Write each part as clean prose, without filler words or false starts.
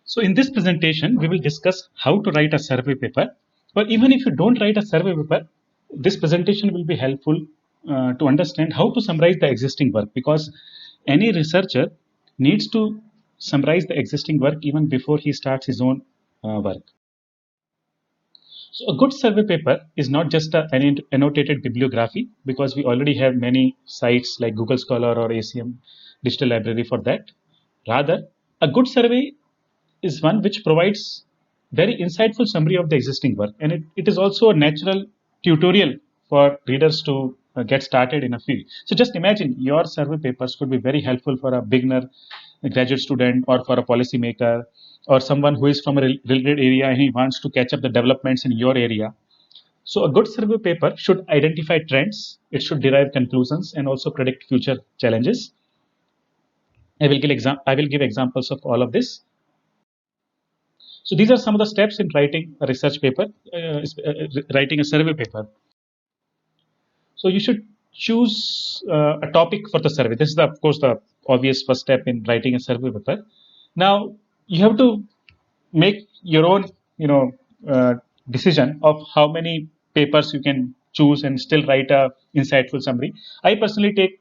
So in this presentation, we will discuss how to write a survey paper. But even if you don't write a survey paper, this presentation will be helpful to understand how to summarize the existing work, because any researcher needs to summarize the existing work even before he starts his own work. So a good survey paper is not just an annotated bibliography, because we already have many sites like Google Scholar or ACM Digital Library for that. Rather, a good survey is one which provides very insightful summary of the existing work, and it is also a natural tutorial for readers to get started in a field. So just imagine your survey papers could be very helpful for a beginner, a graduate student, or for a policymaker, or someone who is from a related area and he wants to catch up the developments in your area. So a good survey paper should identify trends, it should derive conclusions, and also predict future challenges. I will give examples of all of this. So these are some of the steps in writing a research paper, writing a survey paper. So you should choose a topic for the survey. This is, of course, the obvious first step in writing a survey paper. Now you have to make your own, decision of how many papers you can choose and still write a insightful summary. I personally take,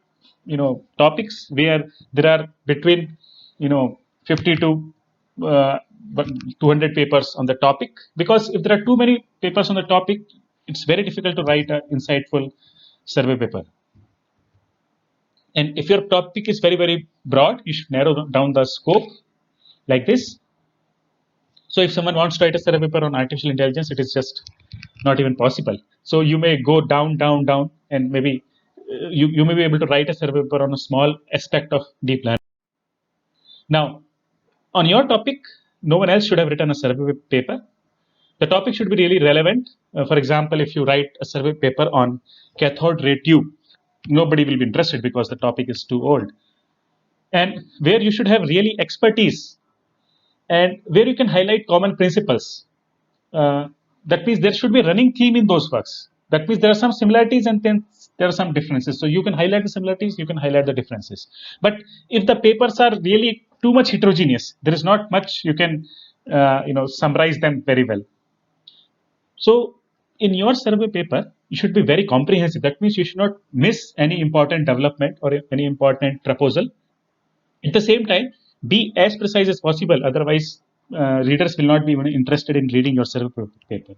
topics where there are between, 50 to uh, 200 papers on the topic, because if there are too many papers on the topic, it's very difficult to write an insightful survey paper. And if your topic is very broad, you should narrow down the scope like this. So if someone wants to write a survey paper on artificial intelligence, it is just not even possible. So you may go down, and maybe you may be able to write a survey paper on a small aspect of deep learning. Now, on your topic, no one else should have written a survey paper. The topic should be really relevant. For example, if you write a survey paper on cathode ray tube, nobody will be interested because the topic is too old. And where you should have really expertise, and where you can highlight common principles. That means there should be a running theme in those works. That means there are some similarities and then there are some differences. So you can highlight the similarities, you can highlight the differences. But if the papers are really too much heterogeneous, there is not much you can summarize them very well. So in your survey paper, you should be very comprehensive. That means you should not miss any important development or any important proposal. At the same time, be as precise as possible. Otherwise, readers will not be even interested in reading your survey paper.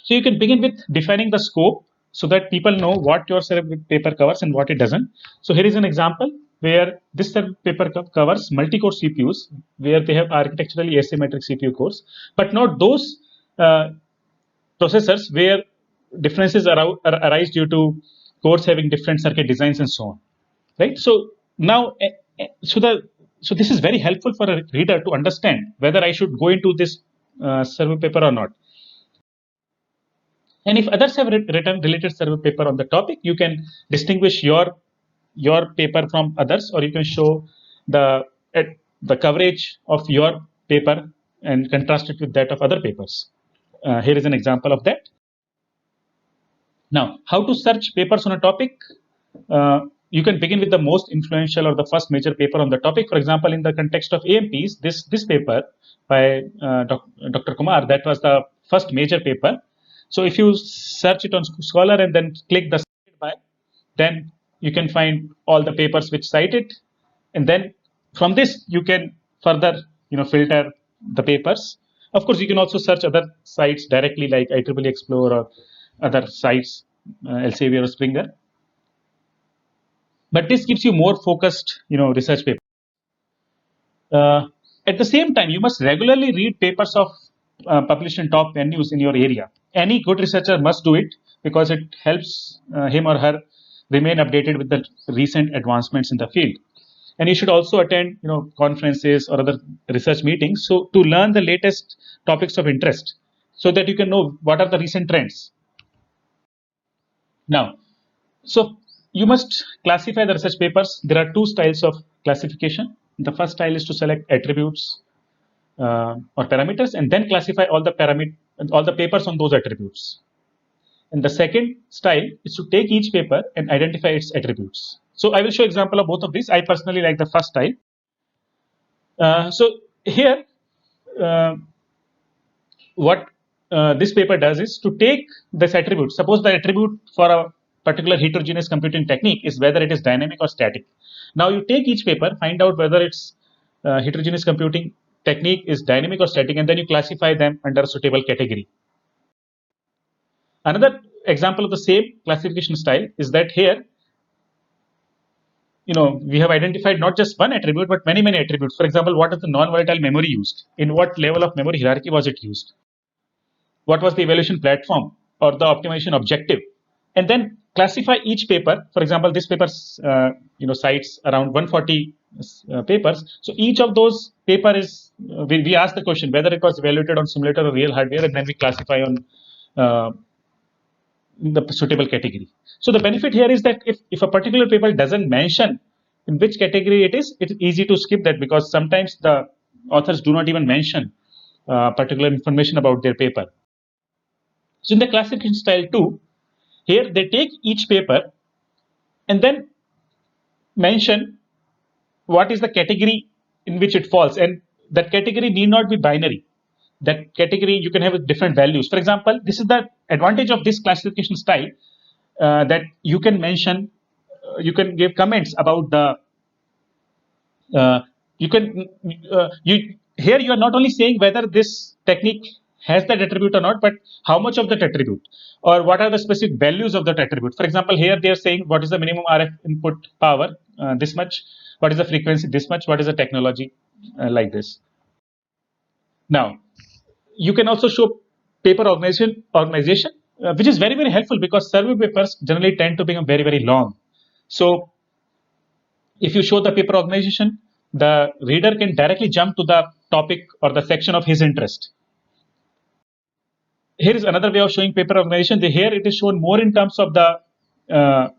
So you can begin with defining the scope so that people know what your survey paper covers and what it doesn't. So here is an example where this survey paper covers multi-core CPUs, where they have architecturally asymmetric CPU cores, but not those processors where differences arise due to cores having different circuit designs and so on. Right. So now, so this is very helpful for a reader to understand whether I should go into this survey paper or not. And if others have written related survey paper on the topic, you can distinguish your paper from others, or you can show the the coverage of your paper and contrast it with that of other papers. Here is an example of that. Now, how to search papers on a topic? You can begin with the most influential or the first major paper on the topic. For example, in the context of AMPs, this paper by Dr. Kumar, that was the first major paper. So if you search it on Scholar and then click the cited by, then you can find all the papers which cite it, and then from this you can further filter the papers. Of course, you can also search other sites directly like IEEE Explore or other sites, Elsevier or Springer. But this gives you more focused research paper. At the same time, you must regularly read papers of published in top venues in your area. Any good researcher must do it because it helps him or her remain updated with the recent advancements in the field. And you should also attend conferences or other research meetings so to learn the latest topics of interest, so that you can know what are the recent trends. Now, so you must classify the research papers. There are two styles of classification. The first style is to select attributes or parameters and then classify all the papers on those attributes. And the second style is to take each paper and identify its attributes. So I will show example of both of these. I personally like the first style. So here, uh, what this paper does is to take this attribute. Suppose the attribute for a particular heterogeneous computing technique is whether it is dynamic or static. Now you take each paper, find out whether its heterogeneous computing technique is dynamic or static, and then you classify them under a suitable category. Another example of the same classification style is that here, we have identified not just one attribute but many attributes. For example, what is the non-volatile memory used? In what level of memory hierarchy was it used? What was the evaluation platform or the optimization objective? And then classify each paper. For example, this paper cites around 140 papers. So each of those paper is we ask the question whether it was evaluated on simulator or real hardware, and then we classify on uh, the suitable category. So the benefit here is that if a particular paper doesn't mention in which category it is easy to skip that, because sometimes the authors do not even mention particular information about their paper. So in the classification style 2, here they take each paper and then mention what is the category in which it falls, and that category need not be binary. That category you can have different values. For example, this is the advantage of this classification style, that you can mention, you can give comments about the you can you here you are not only saying whether this technique has that attribute or not, but how much of that attribute, or what are the specific values of that attribute. For example, here they are saying what is the minimum RF input power, this much, what is the frequency, this much, what is the technology, like this. Now you can also show paper organization, which is very helpful because survey papers generally tend to become very long. So if you show the paper organization, the reader can directly jump to the topic or the section of his interest. Here is another way of showing paper organization. Here it is shown more in terms of the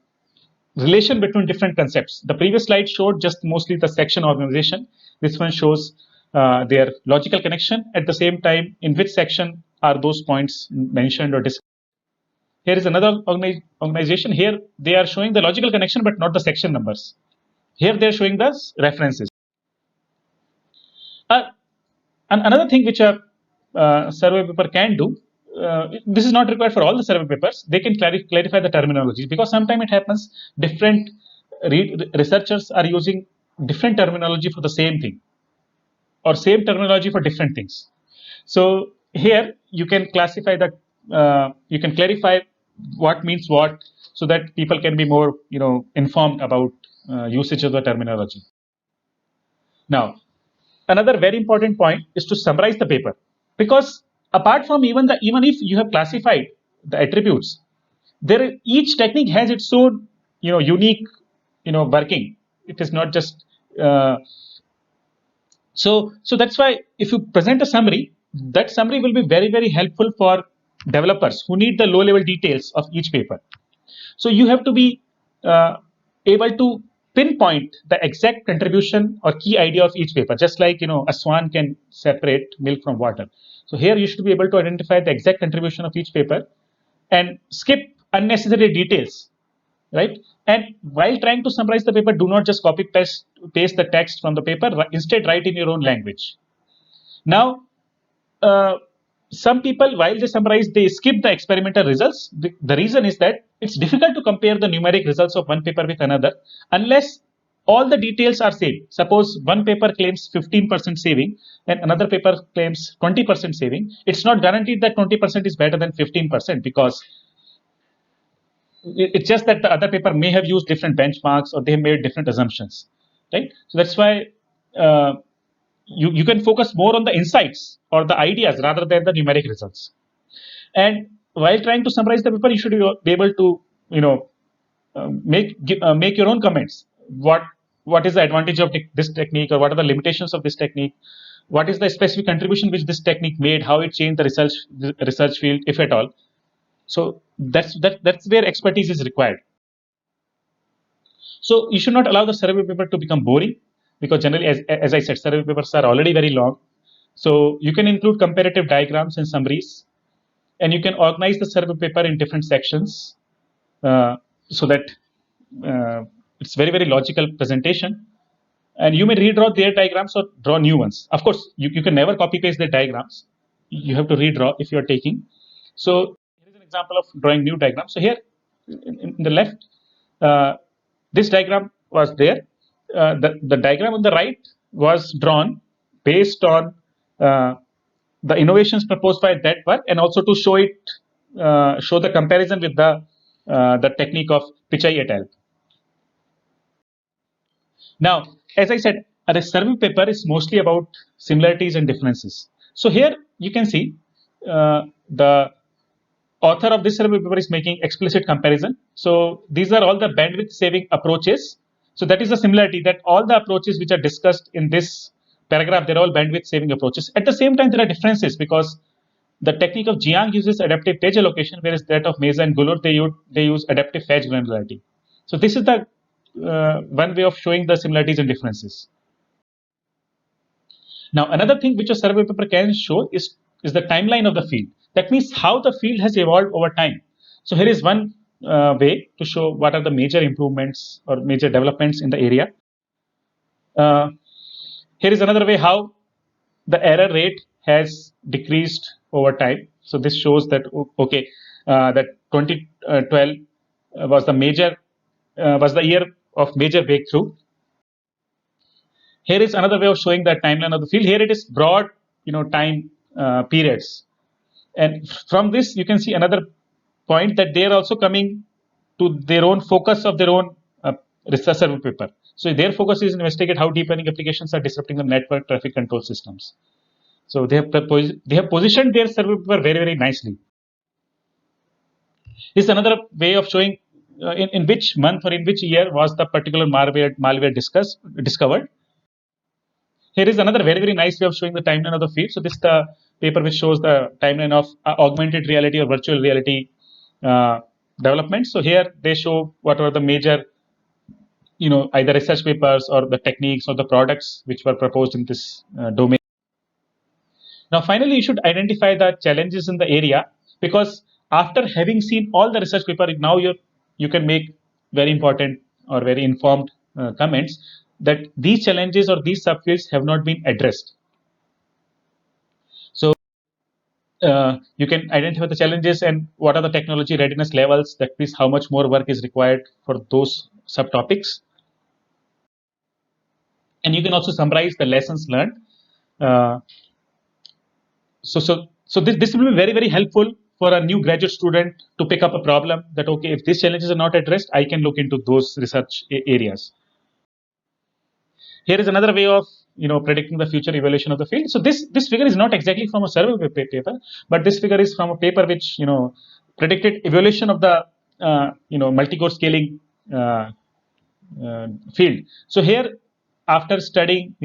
relation between different concepts. The previous slide showed just mostly the section organization. This one shows their logical connection. At the same time, in which section are those points mentioned or discussed. Here is another organization. Here they are showing the logical connection but not the section numbers. Here they are showing the references. And another thing which a survey paper can do, this is not required for all the survey papers. They can clarify the terminology, because sometimes it happens different researchers are using different terminology for the same thing, or same terminology for different things. So here you can classify that, you can clarify what means what, so that people can be more informed about usage of the terminology. Now, another very important point is to summarize the paper, because apart from even if you have classified the attributes, each technique has its own unique working. It is not just so that's why if you present a summary, that summary will be very helpful for developers who need the low level details of each paper. So you have to be able to pinpoint the exact contribution or key idea of each paper, just like a swan can separate milk from water. So here you should be able to identify the exact contribution of each paper and skip unnecessary details, right? And while trying to summarize the paper, do not just copy paste the text from the paper. Instead, write in your own language. Now, uh, some people, while they summarize, they skip the experimental results. The reason is that it's difficult to compare the numeric results of one paper with another unless all the details are same. Suppose one paper claims 15% saving and another paper claims 20% saving. It's not guaranteed that 20% is better than 15%, because it's just that the other paper may have used different benchmarks or they have made different assumptions, right? So that's why uh, you can focus more on the insights or the ideas rather than the numeric results. And while trying to summarize the paper, you should be able to make your own comments. What is the advantage of this technique, or what are the limitations of this technique? What is the specific contribution which this technique made? How it changed the research field, if at all? So that's where expertise is required. So you should not allow the survey paper to become boring, because generally, as I said, survey papers are already very long. So you can include comparative diagrams and summaries, and you can organize the survey paper in different sections, so that uh, it's very logical presentation. and you may redraw their diagrams or draw new ones. Of course, you can never copy paste their diagrams. You have to redraw if you are taking. So here is an example of drawing new diagram. So here in the left, this diagram was there. The diagram on the right was drawn based on the innovations proposed by that work, and also to show it, show the comparison with the technique of Pichai et al. Now, as I said, a survey paper is mostly about similarities and differences. So here you can see the author of this survey paper is making explicit comparison. So these are all the bandwidth saving approaches. So that is the similarity, that all the approaches which are discussed in this paragraph, they're all bandwidth saving approaches. At the same time, there are differences because the technique of Jiang uses adaptive page allocation, whereas that of Meza and Gullur, they use adaptive fetch granularity. So this is the one way of showing the similarities and differences. Now, another thing which a survey paper can show is the timeline of the field. That means how the field has evolved over time. So here is one way to show what are the major improvements or major developments in the area. Here is another way how the error rate has decreased over time. So this shows that okay, that 2012 was the year of major breakthrough. Here is another way of showing the timeline of the field. Here it is broad, time periods, and from this you can see another point that they are also coming to their own focus of their own research survey paper. So their focus is investigate how deep learning applications are disrupting the network traffic control systems. So they have positioned their survey paper very nicely. This is another way of showing in which month or in which year was the particular malware discovered. Here is another very nice way of showing the timeline of the field. So this is the paper which shows the timeline of augmented reality or virtual reality developments. So here they show what are the major, either research papers or the techniques or the products which were proposed in this domain. Now, finally, you should identify the challenges in the area, because after having seen all the research paper, now you can make very important or very informed comments that these challenges or these subfields have not been addressed. So you can identify the challenges and what are the technology readiness levels, that means how much more work is required for those subtopics. And you can also summarize the lessons learned. So this will be very helpful for a new graduate student to pick up a problem that, okay, if these challenges are not addressed, I can look into those research areas. Here is another way of predicting the future evaluation of the field. So this figure is not exactly from a survey paper, but this figure is from a paper which predicted evaluation of the multi-core scaling field. So here, after studying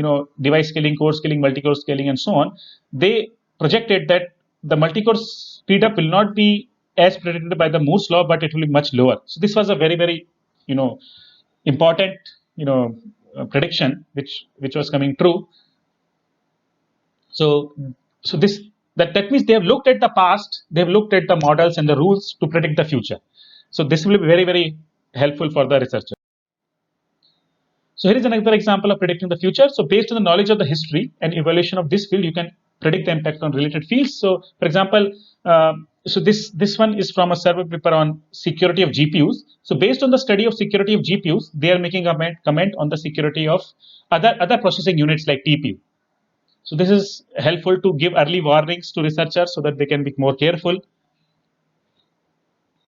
device scaling, core scaling, multi-core scaling, and so on, they projected that the multi-core speed up will not be as predicted by the Moore's law, but it will be much lower. So this was a very important prediction which was coming true. So that means they have looked at the past, they have looked at the models and the rules to predict the future. So this will be very helpful for the researcher. So here is another example of predicting the future. So based on the knowledge of the history and evaluation of this field, you can predict the impact on related fields. So for example, so this one is from a survey paper on security of GPUs. So based on the study of security of GPUs, they are making a comment on the security of other processing units like TPU. So this is helpful to give early warnings to researchers so that they can be more careful